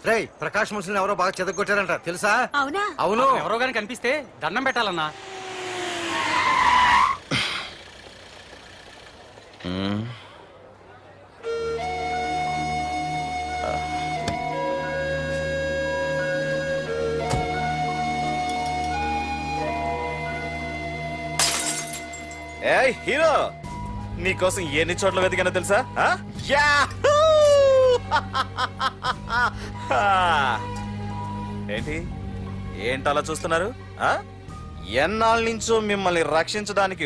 రేయ్, ప్రకాష్ మనుషుల్ని ఎవరో బాగా చెదగొట్టారంట తెలుసా? అవునా? అవును. ఎవరో గాని కనిపిస్తే దండం పెట్టాలన్నా. ఏయ్ హీరో, నీకోసం ఎన్ని చోట్ల వెతికానో తెలుసా? యాహూ! ఏంటి అలా చూస్తున్నారు? ఎన్నాళ్ళ నుంచో మిమ్మల్ని రక్షించడానికి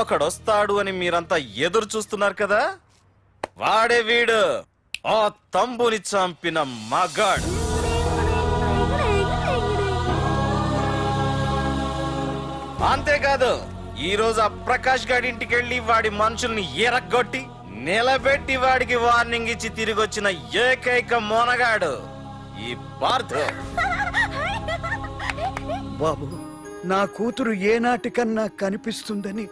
ఒకడొస్తాడు అని మీరంతా ఎదురు చూస్తున్నారు కదా. వాడే వీడు, ఆ తంబుని చంపిన మగాడు. అంతేకాదు, ఈ రోజు ఆ ప్రకాష్ గాడి ఇంటికి వెళ్లి వాడి మనుషుల్ని ఎరగొట్టి నిలబెట్టి వాడికి వార్నింగ్ ఇచ్చి తిరిగి వచ్చిన ఏకైక మోనగాడు ఈ పార్థ. బాబు, నా కూతురు ఏనాటికన్నా కనిపిస్తుందని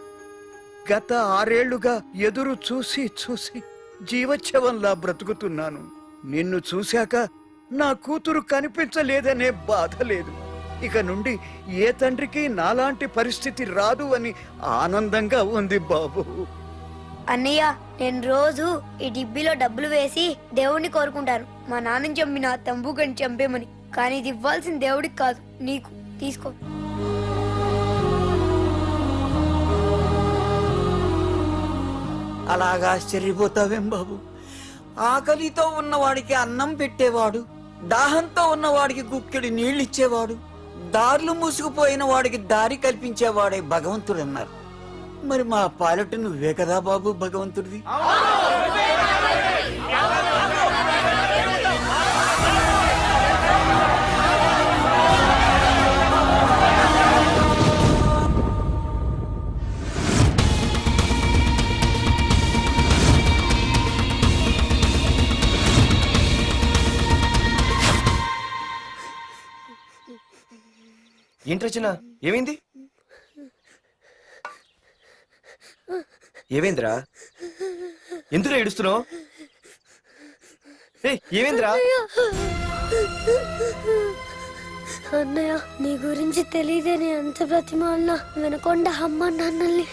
గత 6 ఏళ్లుగా ఎదురు చూసి చూసి జీవచ్ఛవంలా బ్రతుకుతున్నాను. నిన్ను చూశాక నా కూతురు కనిపించలేదనే బాధ లేదు. ఇక నుండి ఏ తండ్రికి నాలాంటి పరిస్థితి రాదు అని ఆనందంగా ఉంది బాబు. అన్నయ్య, నేను రోజు ఈ డిబ్బీలో డబ్బులు వేసి దేవుణ్ణి కోరుకుంటాను, మా నాన్నని చంపిన తంబుగని చంపేమని. కానీ ఇది ఇవ్వాల్సిన దేవుడికి కాదు, నీకు. తీసుకో. అలాగా ఆశ్చర్యపోతావేం బాబు? ఆకలితో ఉన్నవాడికి అన్నం పెట్టేవాడు, దాహంతో ఉన్నవాడికి గుక్కెడి నీళ్ళిచ్చేవాడు, దారులు మూసుకుపోయిన వాడికి దారి కల్పించేవాడే భగవంతుడు అన్నారు. మరి మా పాలెట నువ్వే కదా బాబు భగవంతుడివి. ఏంటి రచన, ఏమైంది? ఏమైందిరా? ఎందుకు ఏడుస్తున్నావు? ఏమైందిరా? అన్నయ్య, నీ గురించి తెలియదని ఎంత బ్రతిమాలినా వినకుండా అమ్మ నాన్నల్ని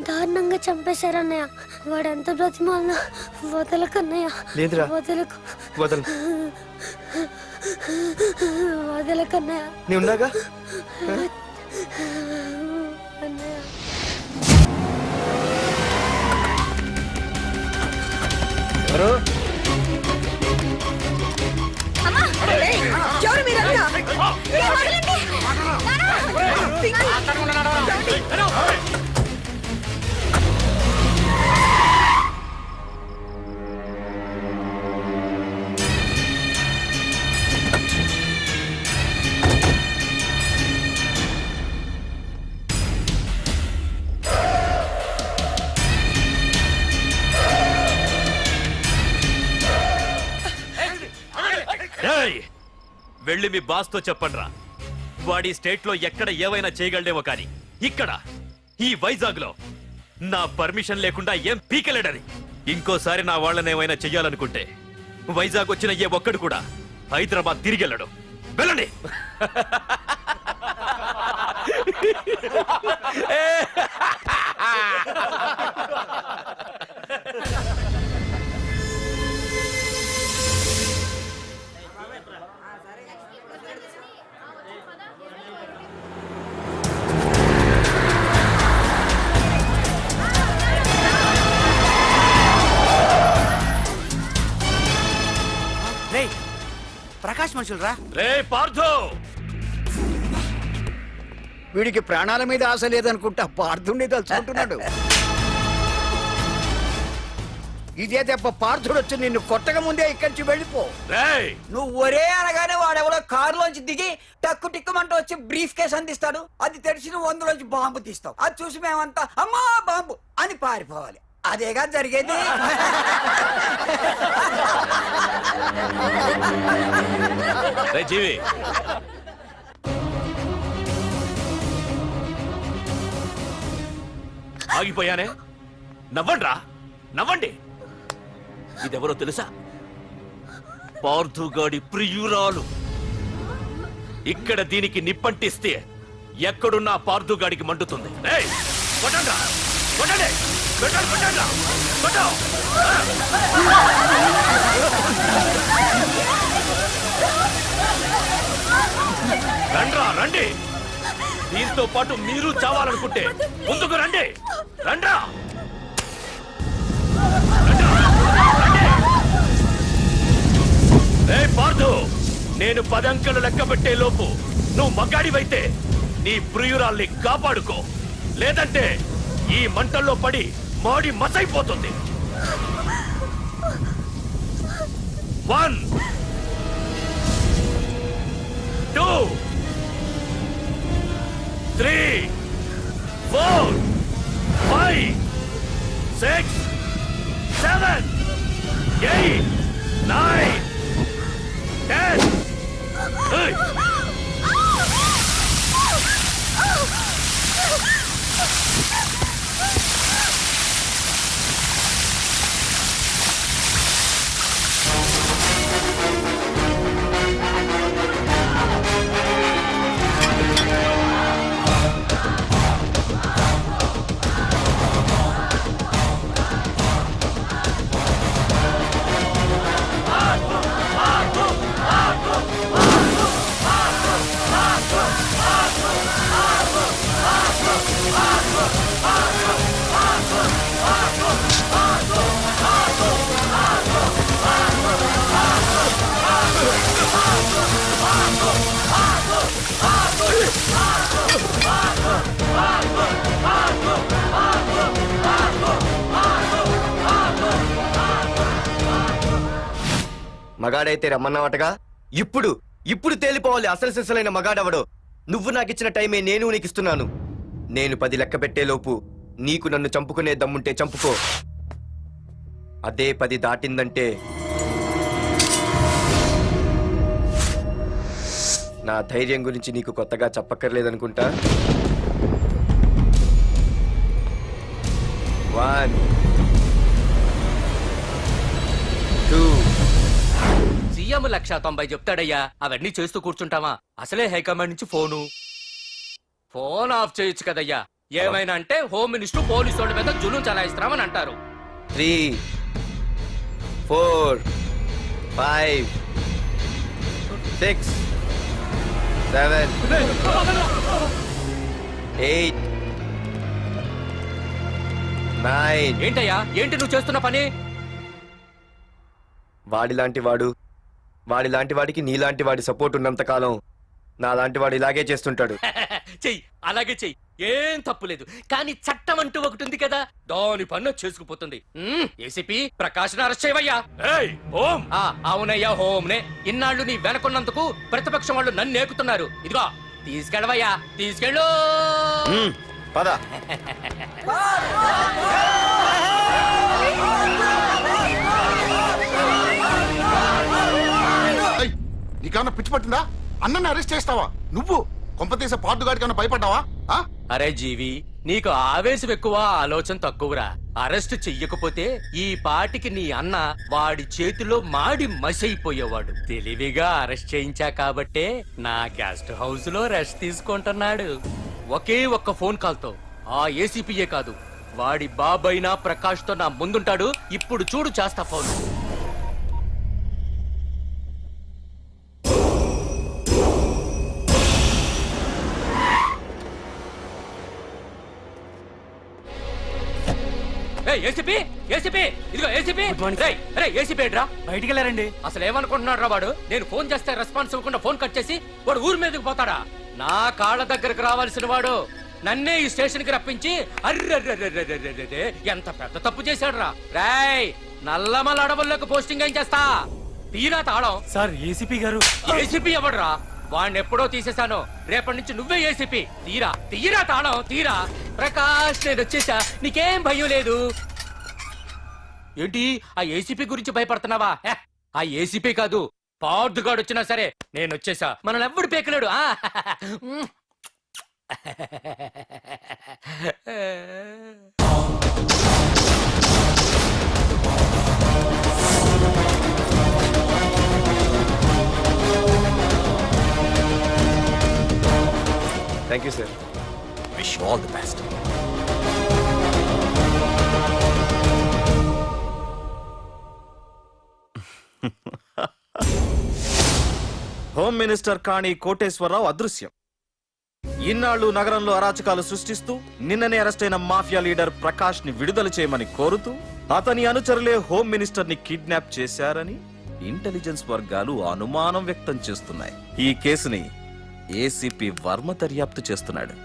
దారుణంగా చంపేశారన్నయ్య. వాడు ఎంత బ్రతిమాలినా వదలకన్నయ్య. లేదురా, వదలకు. వదలకన్నయ్య. నీ ఉన్నాగా అన్నయ్య. ఎవరు? వెళ్ళి మీ బాస్ తో చెప్పండ్రా, వాడి స్టేట్ లో ఎక్కడ ఏవైనా చేయగలడేమో కానీ ఇక్కడ ఈ వైజాగ్ లో నా పర్మిషన్ లేకుండా ఏం పీకలేడని. ఇంకోసారి నా వాళ్ళని ఏమైనా చెయ్యాలనుకుంటే వైజాగ్ వచ్చిన ఏ ఒక్కడు కూడా హైదరాబాద్ తిరిగెళ్ళడు. వెళ్ళండి. ప్రకాష్ మనుషులు రా. రే పార్థో, వీడికి ప్రాణాల మీద ఆశ లేదనుకుంటా పార్థుడిని తలుచుకుంటున్నాడు. ఇదే దెబ్బ, పార్థుడు వచ్చి నిన్ను కొట్టక ముందే ఇక్కడి నుంచి వెళ్ళిపో. నువ్వు ఒరే అనగానే వాడెవడో కారులోంచి దిగి టక్కు టిక్కుమంటూ వచ్చి బ్రీఫ్ కేసు అందిస్తాడు. అది తెరిచి నువ్వు అందులోంచి బాంబు తీస్తావు. అది చూసి మేమంతా అమ్మా బాంబు అని పారిపోవాలి. అదేగా జరిగేది. జీవి, ఆగిపోయానే. నవ్వండ్రా, నవ్వండి. ఇదెవరో తెలుసా? పార్థుగాడి ప్రియురాలు. ఇక్కడ దీనికి నిప్పంటిస్తే ఎక్కడున్నా పార్థుగాడికి మండుతుంది. ఏయ్, కొట్టండ్రా, కొట్టండి, కొట్టండి, కొట్టండ్రా, కొట్టు. రండ్రా, రండి. దీంతో పాటు మీరు చావాలనుకుంటే ముందుకు రండి. రండ్రా, రే పార్థు, నేను 10 అంకెలు లెక్క పెట్టే లోపు నువ్వు మగాడివైతే నీ ప్రియురాల్ని కాపాడుకో, లేదంటే ఈ మంటల్లో పడి మాడి మసైపోతుంది. 1 2 3 4 5 6 7 8 9 10. Hey! మగాడైతే రమ్మన్నావటగా. ఇప్పుడు ఇప్పుడు తేలిపోవాలి అసలు సిసలైన మగాడవడో. నువ్వు నాకిచ్చిన టైమే నేను నీకు ఇస్తున్నాను. నేను 10 లెక్క పెట్టేలోపు నీకు నన్ను చంపుకునే దమ్ముంటే చంపుకో. అదే 10 దాటిందంటే నా ధైర్యం గురించి నీకు కొత్తగా చెప్పక్కర్లేదనుకుంటా. 1 2 సీఎం 190 చెప్తాడయ్యా, అవన్నీ చేస్తూ కూర్చుంటావా? అసలే హైకమాండ్ నుంచి ఫోన్ ఆఫ్ చేయొచ్చు కదయ్యా. ఏమైనా అంటే హోమ్ మినిస్టర్ పోలీసు వాళ్ళ మీద జులుం చలాయిస్తున్నామని అంటారు. 3 4 5 6 7 8 9. ఏంటయ్యా, ఏంటి నువ్వు చేస్తున్న పని? వాడిలాంటి వాడికి నీలాంటి వాడి సపోర్ట్ ఉన్నంత కాలం నాలాంటి వాడు ఇలాగే చేస్తుంటాడు. చెయ్యి, అలాగే చెయ్యి, ఏం తప్పులేదు. కానీ చట్టం అంటూ ఒకటి ఉంది కదా, దాని పన్ను చేసుకుపోతుంది. ఏసీపీ ప్రకాష్ అరెస్ట్ చేయవయ్యా. ఏయ్, ఓం. అవునయ్యా, హోమ్నే. ఇన్నాళ్ళు నీ వెనకున్నందుకు ప్రతిపక్షం వాళ్ళు నన్ను ఏకుతున్నారు. ఇదిగో తీసుకెళ్ళవయ్యా, తీసుకెళ్ళు. పద. నీకన్నా పిచ్చి పట్టిందా? అన్నని అరెస్ట్ చేస్తావా నువ్వు? కొంపతీస పార్దుగాడి కన్నా భయపడ్డావా? అరే జీవి, నీకు ఆవేశం ఎక్కువ, ఆలోచన తక్కువరా. అరెస్ట్ చెయ్యకపోతే ఈ పాటికి నీ అన్న వాడి చేతిలో మాడి మసైపోయేవాడు. తెలివిగా అరెస్ట్ చేయించా కాబట్టే నా గెస్ట్ హౌస్ లో రెస్ట్ తీసుకుంటున్నాడు. ఒకే ఒక్క ఫోన్ కాల్ తో ఆ ఏసీపీయే కాదు, వాడి బాబైనా ప్రకాష్ తో నా ముందుంటాడు. ఇప్పుడు చూడు చేస్తా ఫోన్. ఏసీపీ, ఏసీపీ, ఇదిగో ఏసీపీ. ఏసీపీ ఏంట్రా? బయటికి వెళ్ళారండి. అసలు ఏమనుకుంటున్నాడు రా వాడు? నేను ఫోన్ చేస్తే రెస్పాన్స్ ఇవ్వకుండా ఫోన్ కట్ చేసి వాడు ఊరి మీదకి పోతాడా? నా కాళ్ళ దగ్గరకు రావాల్సిన వాడు నన్నే ఈ స్టేషన్ కి రప్పించి అర్రె ఎంత పెద్ద తప్పు చేశాడు రా. రాయ్, నల్లమల అడవుల్లోకి పోస్టింగ్ ఏం చేస్తా? తీరా తాళం. సార్, ఏసీపీ గారు. ఏసీపీ ఎవడరా? వాడిని ఎప్పుడో తీసేశాను. రేపటి నుంచి నువ్వే ఏసీపీ. తీరా, తీరా తాళం, తీరా. ప్రకాష్, నేను వచ్చేసా, నీకేం భయం లేదు. ఏంటి ఆ ఏసీపీ గురించి భయపడుతున్నావా? ఆ ఏసీపీ కాదు, పార్దుగాడు వచ్చినా సరే నేను వచ్చేసా. మనల్ని ఎవ్వడు పేకలేడు. Thank you sir. Wish all the best. Home minister Kani Koteswararao అదృశ్యం. ఇన్నాళ్లు నగరంలో అరాచకాలు సృష్టిస్తూ నిన్ననే అరెస్ట్ అయిన మాఫియా లీడర్ ప్రకాష్ ని విడుదల చేయమని కోరుతూ అతని అనుచరులే హోమ్ మినిస్టర్ ని కిడ్నాప్ చేశారని ఇంటెలిజెన్స్ వర్గాలు అనుమానం వ్యక్తం చేస్తున్నాయి. ఈ కేసుని ఏసీపీ వర్మ దర్యాప్తు చేస్తున్నాడు.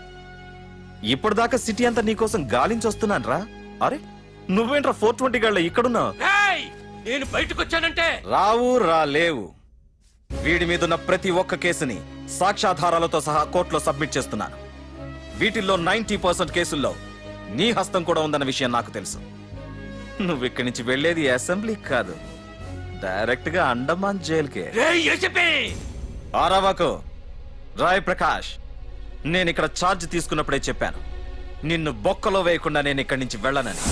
ఇప్పటిదాకా సిటీ అంతా నీకోసం గాలించొస్తున్నాను రా. అరే నువ్వేంట్రా 420 గళ్ళ ఇక్కడున్నావు? రేయ్! నేను బయటకు వచ్చానంటే లేవు. వీడి మీదున్న ప్రతి ఒక్క కేసుని సాక్ష్యాధారాలతో సహా కోర్టులో సబ్మిట్ చేస్తున్నాను. వీటిల్లో 90% కేసుల్లో నీ హస్తం కూడా ఉందన్న విషయం నాకు తెలుసు. నువ్వు ఇక్కడి నుంచి వెళ్లేది అసెంబ్లీ కాదు, డైరెక్ట్ గా అండమాన్ జైలుకే. రేయ్ ఏసీపీ! ఆరావాకు రాయ్ ప్రకాష్, నేను ఇక్కడ ఛార్జ్ తీసుకున్నప్పుడే చెప్పాను, నిన్ను బొక్కలో వేయకుండా నేను ఇక్కడి నుంచి వెళ్ళనని.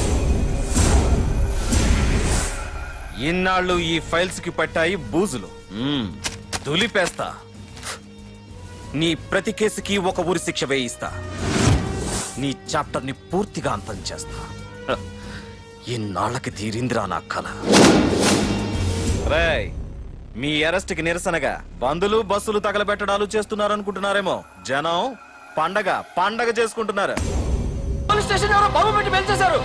ఇన్నాళ్ళు ఈ ఫైల్స్ కి పట్టాయి బూజులు. దులిపేస్తా. నీ ప్రతి కేసుకి ఒక ఉరి శిక్ష వేయిస్తా. నీ చాప్టర్ ని పూర్తిగా అంతం చేస్తా. ఇన్నాళ్ళకి తీరిందిరా నా కల. రేయ్, మీ అరెస్ట్ కి నిరసనగా బందులు బస్సులు తగలబెట్టడాలు చేస్తున్నారనుకుంటున్నారేమో. జనం పండగ చేసుకుంటున్నారు. పోలీస్ స్టేషన్ ఎవరో బాబు పెట్టి పెంచేశారు.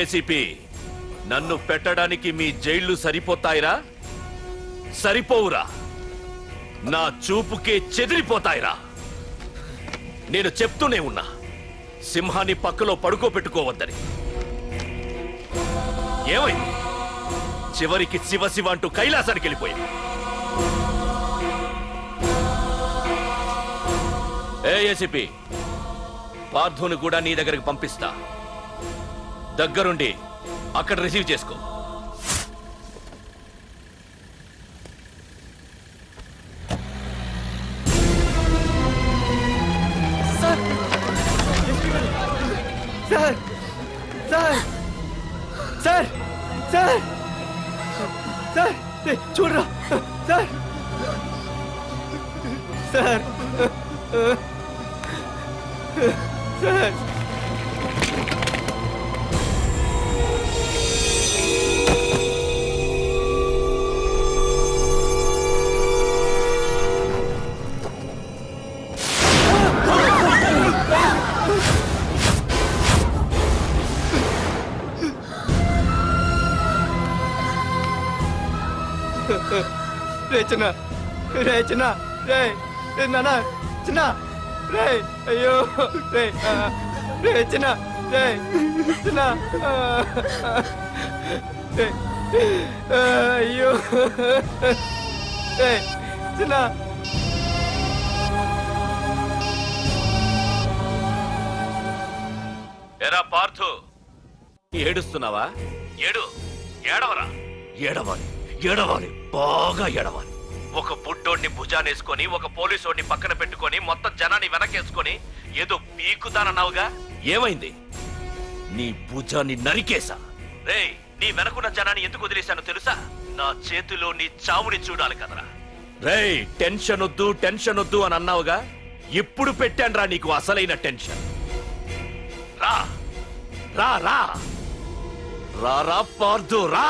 ఏసీపీ, నన్ను పెట్టడానికి మీ జైళ్లు సరిపోతాయిరా? సరిపోవురా. నా చూపుకే చెదిరిపోతాయిరా. నేను చెప్తూనే ఉన్నా, సింహాన్ని పక్కలో పడుకోబెట్టుకోవద్దని. ఏమైంది? చివరికి శివ శివ అంటూ కైలాసానికి వెళ్ళిపోయింది. ఏసీపీ, పార్థుని కూడా నీ దగ్గరికి పంపిస్తా. దగ్గరుండి అక్కడ రిసీవ్ చేసుకో. Sir sir sir sir sir sir చూడరా సార్ సార్ సార్ చిన్న రే చిన్న రే నాన్న చిన్న రే అయ్యో రే రే చిన్న రే చిన్న రే అయ్యో రే చిన్న ఎరా పార్థు, ఏడుస్తున్నావా? ఏడవరా. ఏడవాలి, బాగా ఏడవాలి. ఒక బుడ్డోడిని భుజానేసుకొని, ఒక పోలీసోడిని పక్కన పెట్టుకొని, మొత్తం జనాన్ని వెనకేసుకొని ఏదో పీకుతానన్నావుగా, ఏమైంది? నీ భుజాన్ని నరికేశా. రేయ్, నీ వెనకున్న జనాన్ని ఎందుకు వదిలేశానో తెలుసా? నా చేతిలో నీ చావుని చూడాలి కదరా. రేయ్, టెన్షన్ వద్దు అని అన్నావుగా, ఇప్పుడు పెట్టానురా నీకు అసలైన టెన్షన్. రా రా రా రా రా పార్థు రా.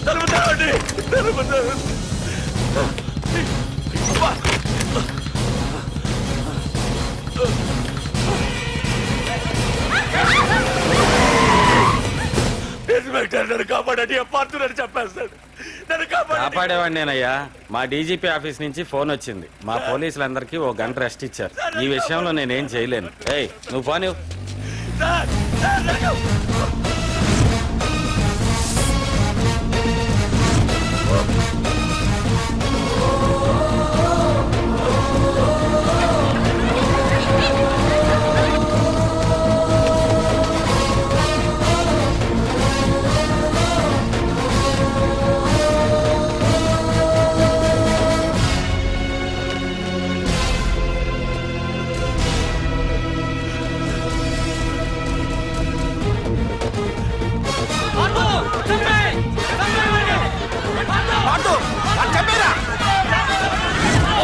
తలుపు తెరవండి, తలుపు తెరవండి. అబ్బా! ఇన్స్పెక్టర్ నన్ను కాపాడండి, పార్తులని చెప్పేస్తాడు. నన్ను కాపాడండి. కాపాడేవాడినేనయ్యా. మా డీజీపీ ఆఫీస్ నుంచి ఫోన్ వచ్చింది. మా పోలీసులందరికీ ఓ గంట రెస్ట్ ఇచ్చారు. ఈ విషయంలో నేనేం చేయలేను. ఏయ్ నువ్వు పోనీ. సార్, సార్, నన్ను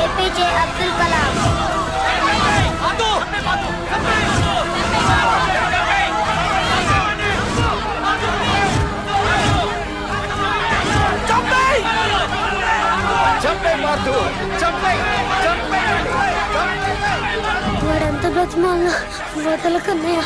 ఏపీజే అబ్దుల్ కలాం. వాడంత బ్రతిమాల వదలకన్నయ్య.